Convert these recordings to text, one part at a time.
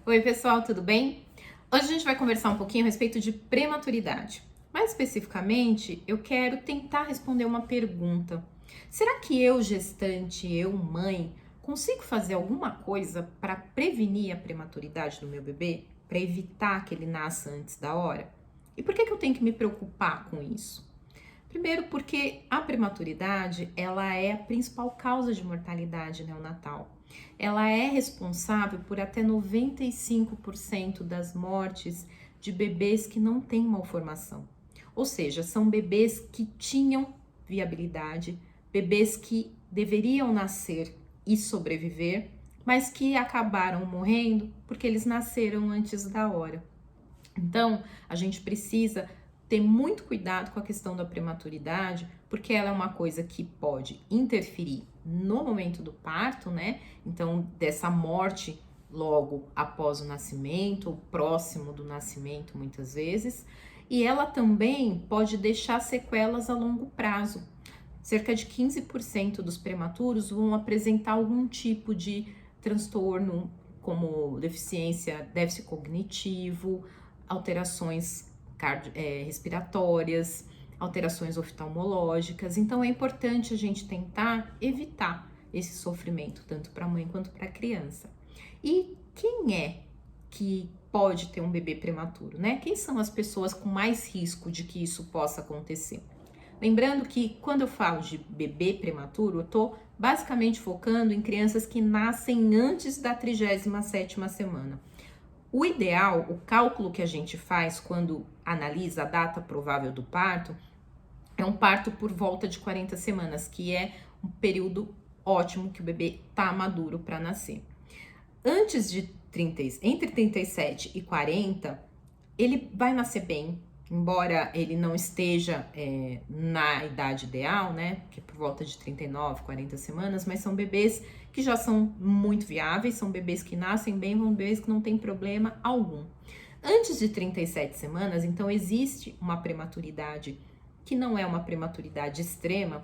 Oi, pessoal, tudo bem? Hoje a gente vai conversar um pouquinho a respeito de prematuridade. Mais especificamente, eu quero tentar responder uma pergunta. Será que eu, gestante, eu, mãe, consigo fazer alguma coisa para prevenir a prematuridade do meu bebê? Para evitar que ele nasça antes da hora? E por que eu tenho que me preocupar com isso? Primeiro, porque a prematuridade, ela é a principal causa de mortalidade neonatal. Ela é responsável por até 95% das mortes de bebês que não têm malformação. Ou seja, são bebês que tinham viabilidade, bebês que deveriam nascer e sobreviver, mas que acabaram morrendo porque eles nasceram antes da hora. Então, a gente precisa ter muito cuidado com a questão da prematuridade, porque ela é uma coisa que pode interferir no momento do parto, né? Então, dessa morte logo após o nascimento, ou próximo do nascimento, muitas vezes, e ela também pode deixar sequelas a longo prazo. Cerca de 15% dos prematuros vão apresentar algum tipo de transtorno, como deficiência, déficit cognitivo, alterações respiratórias, alterações oftalmológicas. Então é importante a gente tentar evitar esse sofrimento, tanto para a mãe quanto para a criança. E quem é que pode ter um bebê prematuro, né? Quem são as pessoas com mais risco de que isso possa acontecer? Lembrando que quando eu falo de bebê prematuro, eu tô basicamente focando em crianças que nascem antes da 37ª semana. O ideal, o cálculo que a gente faz quando analisa a data provável do parto, é um parto por volta de 40 semanas, que é um período ótimo que o bebê tá maduro para nascer. Antes de entre 37 e 40, ele vai nascer bem, embora ele não esteja na idade ideal, né? Que é por volta de 39, 40 semanas, mas são bebês que já são muito viáveis, são bebês que nascem bem, são bebês que não tem problema algum. Antes de 37 semanas, então existe uma prematuridade que não é uma prematuridade extrema,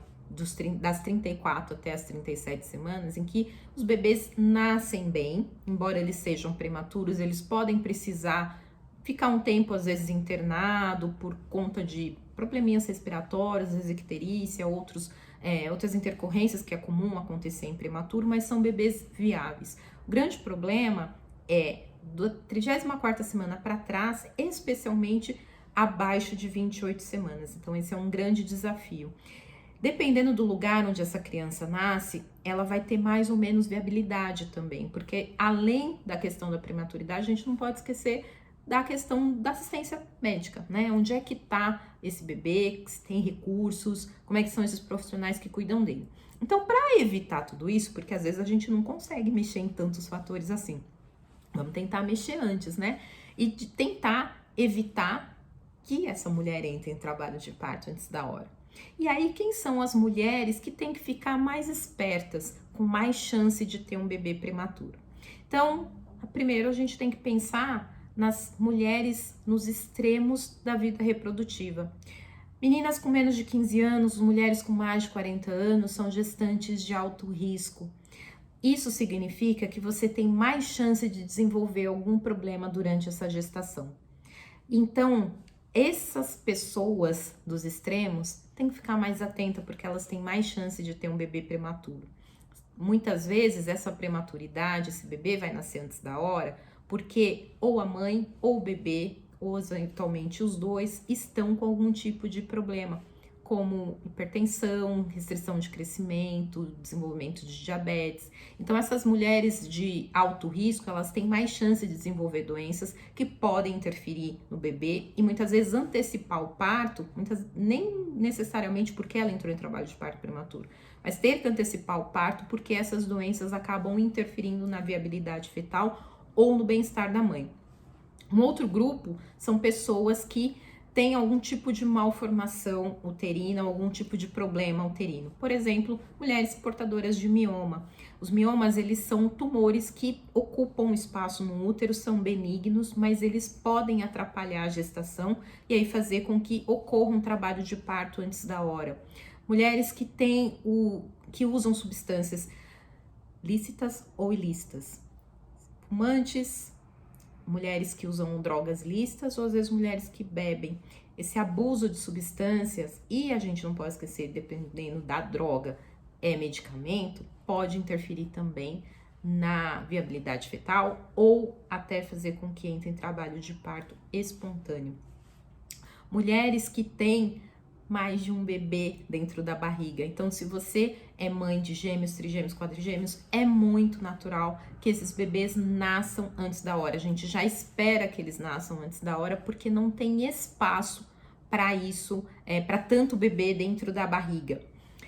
das 34 até as 37 semanas, em que os bebês nascem bem, embora eles sejam prematuros, eles podem precisar ficar um tempo, às vezes, internado por conta de probleminhas respiratórios, icterícia, outras intercorrências que é comum acontecer em prematuro, mas são bebês viáveis. O grande problema é da 34ª semana para trás, especialmente abaixo de 28 semanas. Então, esse é um grande desafio. Dependendo do lugar onde essa criança nasce, ela vai ter mais ou menos viabilidade também, porque além da questão da prematuridade, a gente não pode esquecer da questão da assistência médica, né? Onde é que tá esse bebê, se tem recursos, como é que são esses profissionais que cuidam dele. Então, para evitar tudo isso, porque às vezes a gente não consegue mexer em tantos fatores assim, vamos tentar mexer antes, né? E de tentar evitar que essa mulher entre em trabalho de parto antes da hora. E aí, quem são as mulheres que têm que ficar mais espertas, com mais chance de ter um bebê prematuro? Então, primeiro a gente tem que pensar nas mulheres nos extremos da vida reprodutiva. Meninas com menos de 15 anos, mulheres com mais de 40 anos são gestantes de alto risco. Isso significa que você tem mais chance de desenvolver algum problema durante essa gestação. Então, essas pessoas dos extremos têm que ficar mais atenta porque elas têm mais chance de ter um bebê prematuro. Muitas vezes essa prematuridade, esse bebê vai nascer antes da hora, porque ou a mãe ou o bebê, ou eventualmente os dois, estão com algum tipo de problema, como hipertensão, restrição de crescimento, desenvolvimento de diabetes. Então, essas mulheres de alto risco, elas têm mais chance de desenvolver doenças que podem interferir no bebê e muitas vezes antecipar o parto, nem necessariamente porque ela entrou em trabalho de parto prematuro, mas ter que antecipar o parto porque essas doenças acabam interferindo na viabilidade fetal ou no bem-estar da mãe. Um outro grupo são pessoas que têm algum tipo de malformação uterina, algum tipo de problema uterino. Por exemplo, mulheres portadoras de mioma. Os miomas, eles são tumores que ocupam espaço no útero, são benignos, mas eles podem atrapalhar a gestação e aí fazer com que ocorra um trabalho de parto antes da hora. Mulheres que usam substâncias lícitas ou ilícitas, fumantes, mulheres que usam drogas lícitas ou às vezes mulheres que bebem. Esse abuso de substâncias, e a gente não pode esquecer, dependendo da droga, é medicamento, pode interferir também na viabilidade fetal ou até fazer com que entre em trabalho de parto espontâneo. Mulheres que têm mais de um bebê dentro da barriga. Então, se você é mãe de gêmeos, trigêmeos, quadrigêmeos, é muito natural que esses bebês nasçam antes da hora. A gente já espera que eles nasçam antes da hora porque não tem espaço para isso, para tanto bebê dentro da barriga.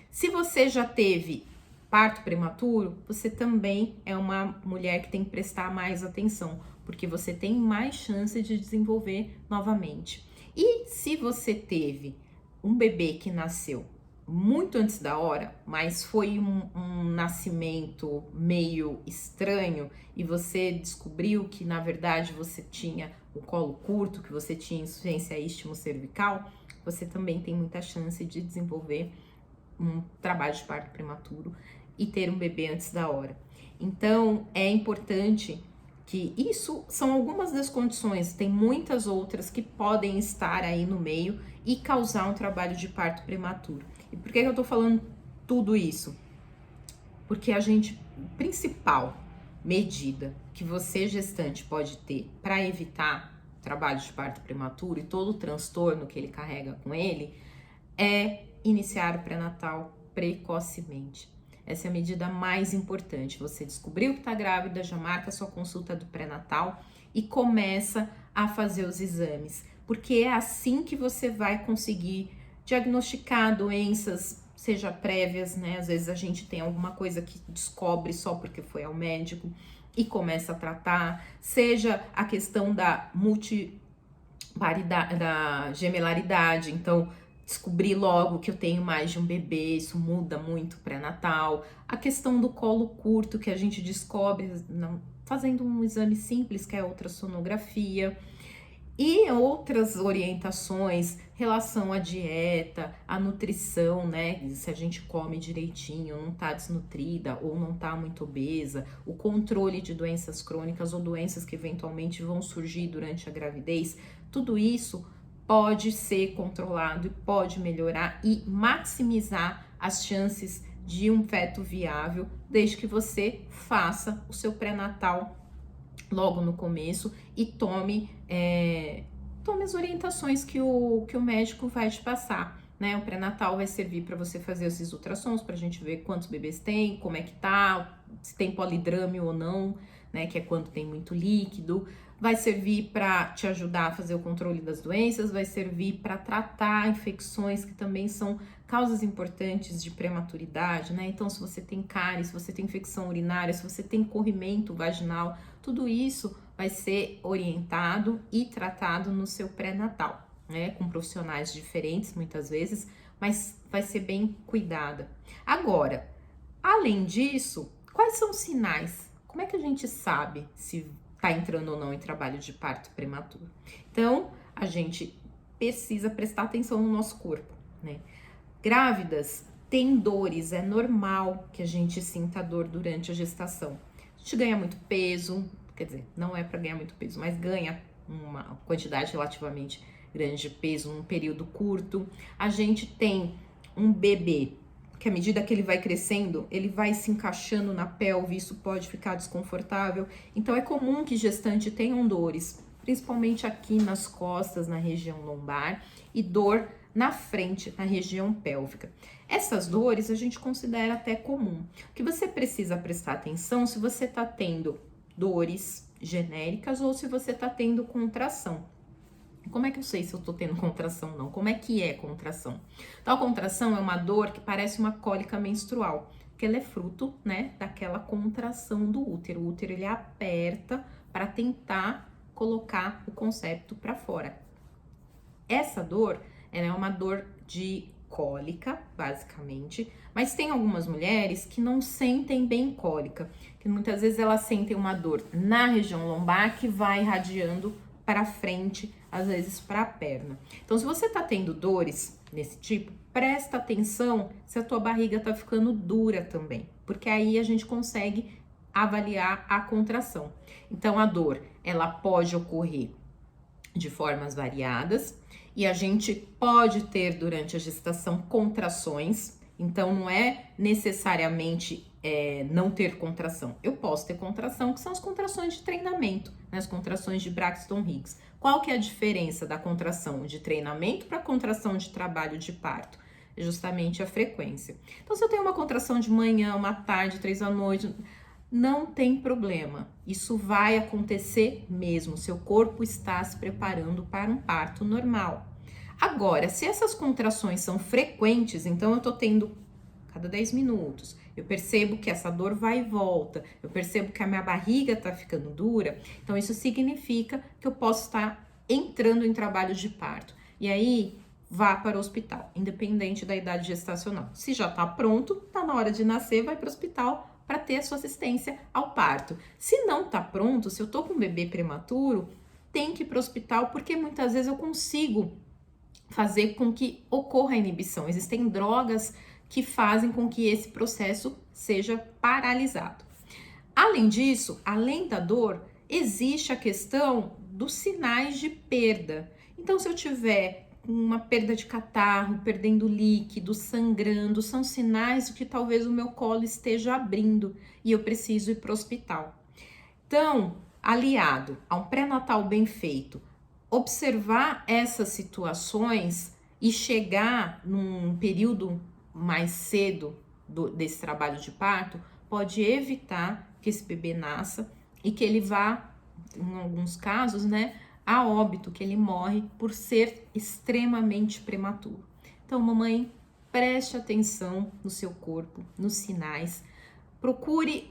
Se você já teve parto prematuro, você também é uma mulher que tem que prestar mais atenção, porque você tem mais chance de desenvolver novamente. E se você teve um bebê que nasceu muito antes da hora, mas foi um nascimento meio estranho e você descobriu que na verdade você tinha o colo curto, que você tinha insuficiência istmo-cervical, você também tem muita chance de desenvolver um trabalho de parto prematuro e ter um bebê antes da hora. Então, é importante que isso são algumas das condições, tem muitas outras que podem estar aí no meio e causar um trabalho de parto prematuro. E por que eu tô falando tudo isso? Porque a principal medida que você, gestante, pode ter para evitar trabalho de parto prematuro e todo o transtorno que ele carrega com ele é iniciar o pré-natal precocemente. Essa é a medida mais importante. Você descobriu que está grávida, já marca sua consulta do pré-natal e começa a fazer os exames, porque é assim que você vai conseguir diagnosticar doenças, seja prévias, né? Às vezes a gente tem alguma coisa que descobre só porque foi ao médico e começa a tratar, seja a questão da da gemelaridade, então descobrir logo que eu tenho mais de um bebê, isso muda muito pré-natal. A questão do colo curto, que a gente descobre fazendo um exame simples, que é a ultrassonografia. E outras orientações, relação à dieta, à nutrição, né? Se a gente come direitinho, não tá desnutrida ou não tá muito obesa, o controle de doenças crônicas ou doenças que eventualmente vão surgir durante a gravidez, tudo isso pode ser controlado e pode melhorar e maximizar as chances de um feto viável, desde que você faça o seu pré-natal logo no começo e tome as orientações que o médico vai te passar, né? O pré-natal vai servir para você fazer esses ultrassons, para a gente ver quantos bebês tem, como é que tá, se tem polidrame ou não, né? Que é quando tem muito líquido. Vai servir para te ajudar a fazer o controle das doenças, vai servir para tratar infecções que também são causas importantes de prematuridade, né? Então, se você tem cárie, se você tem infecção urinária, se você tem corrimento vaginal, tudo isso vai ser orientado e tratado no seu pré-natal, né? Com profissionais diferentes, muitas vezes, mas vai ser bem cuidada. Agora, além disso, quais são os sinais? Como é que a gente sabe se tá entrando ou não em trabalho de parto prematuro? Então, a gente precisa prestar atenção no nosso corpo, né? Grávidas têm dores, é normal que a gente sinta dor durante a gestação. A gente ganha muito peso, quer dizer, não é para ganhar muito peso, mas ganha uma quantidade relativamente grande de peso num período curto. A gente tem um bebê que à medida que ele vai crescendo, ele vai se encaixando na pelve, isso pode ficar desconfortável. Então é comum que gestante tenham dores, principalmente aqui nas costas, na região lombar, e dor na frente, na região pélvica. Essas dores a gente considera até comum. O que você precisa prestar atenção se você está tendo dores genéricas ou se você está tendo contração. Como é que eu sei se eu tô tendo contração ou não? Como é que é contração? Então, a contração é uma dor que parece uma cólica menstrual, que ela é fruto, né, daquela contração do útero. O útero, ele aperta para tentar colocar o concepto para fora. Essa dor, ela é uma dor de cólica, basicamente, mas tem algumas mulheres que não sentem bem cólica, que muitas vezes elas sentem uma dor na região lombar que vai irradiando para frente, às vezes para a perna. Então, se você tá tendo dores desse tipo, presta atenção se a tua barriga tá ficando dura também, porque aí a gente consegue avaliar a contração. Então, a dor, ela pode ocorrer de formas variadas e a gente pode ter durante a gestação contrações. Então, não é necessariamente não ter contração. Eu posso ter contração, que são as contrações de treinamento, né? As contrações de Braxton Hicks. Qual que é a diferença da contração de treinamento para a contração de trabalho de parto? É justamente a frequência. Então, se eu tenho uma contração de manhã, uma tarde, 3 da noite, não tem problema. Isso vai acontecer mesmo. Seu corpo está se preparando para um parto normal. Agora, se essas contrações são frequentes, então eu tô tendo cada 10 minutos, eu percebo que essa dor vai e volta, eu percebo que a minha barriga tá ficando dura, então isso significa que eu posso estar entrando em trabalho de parto. E aí, vá para o hospital, independente da idade gestacional. Se já tá pronto, tá na hora de nascer, vai para o hospital para ter a sua assistência ao parto. Se não tá pronto, se eu tô com um bebê prematuro, tem que ir para o hospital, porque muitas vezes eu consigo fazer com que ocorra a inibição. Existem drogas que fazem com que esse processo seja paralisado. Além disso, além da dor, existe a questão dos sinais de perda. Então, se eu tiver uma perda de catarro, perdendo líquido, sangrando, são sinais de que talvez o meu colo esteja abrindo e eu preciso ir para o hospital. Então, aliado a um pré-natal bem feito, observar essas situações e chegar num período mais cedo desse trabalho de parto pode evitar que esse bebê nasça e que ele vá, em alguns casos, né, a óbito, que ele morre por ser extremamente prematuro. Então, mamãe, preste atenção no seu corpo, nos sinais. Procure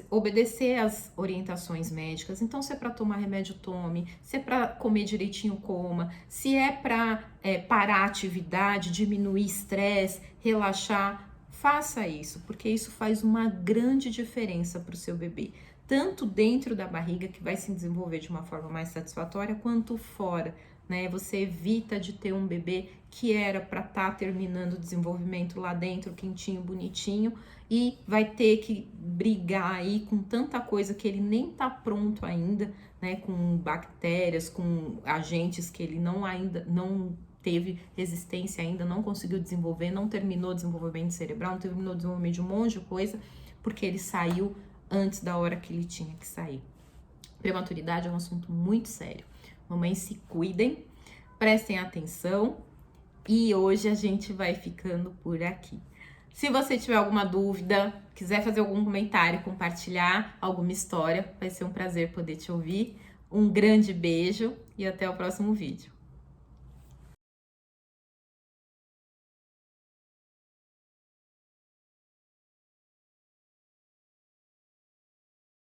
obedecer às orientações médicas. Então, se é para tomar remédio, tome. Se é para comer direitinho, coma. Se é para parar a atividade, diminuir estresse, relaxar, faça isso, porque isso faz uma grande diferença para o seu bebê. Tanto dentro da barriga, que vai se desenvolver de uma forma mais satisfatória, quanto fora, né? Você evita de ter um bebê que era para estar terminando o desenvolvimento lá dentro, quentinho, bonitinho, e vai ter que brigar aí com tanta coisa que ele nem tá pronto ainda, né? Com bactérias, com agentes que ele ainda não teve resistência ainda, não conseguiu desenvolver, não terminou o desenvolvimento cerebral, não terminou o desenvolvimento de um monte de coisa, porque ele saiu antes da hora que ele tinha que sair. Prematuridade é um assunto muito sério. Mamães, se cuidem, prestem atenção e hoje a gente vai ficando por aqui. Se você tiver alguma dúvida, quiser fazer algum comentário, compartilhar alguma história, vai ser um prazer poder te ouvir. Um grande beijo e até o próximo vídeo.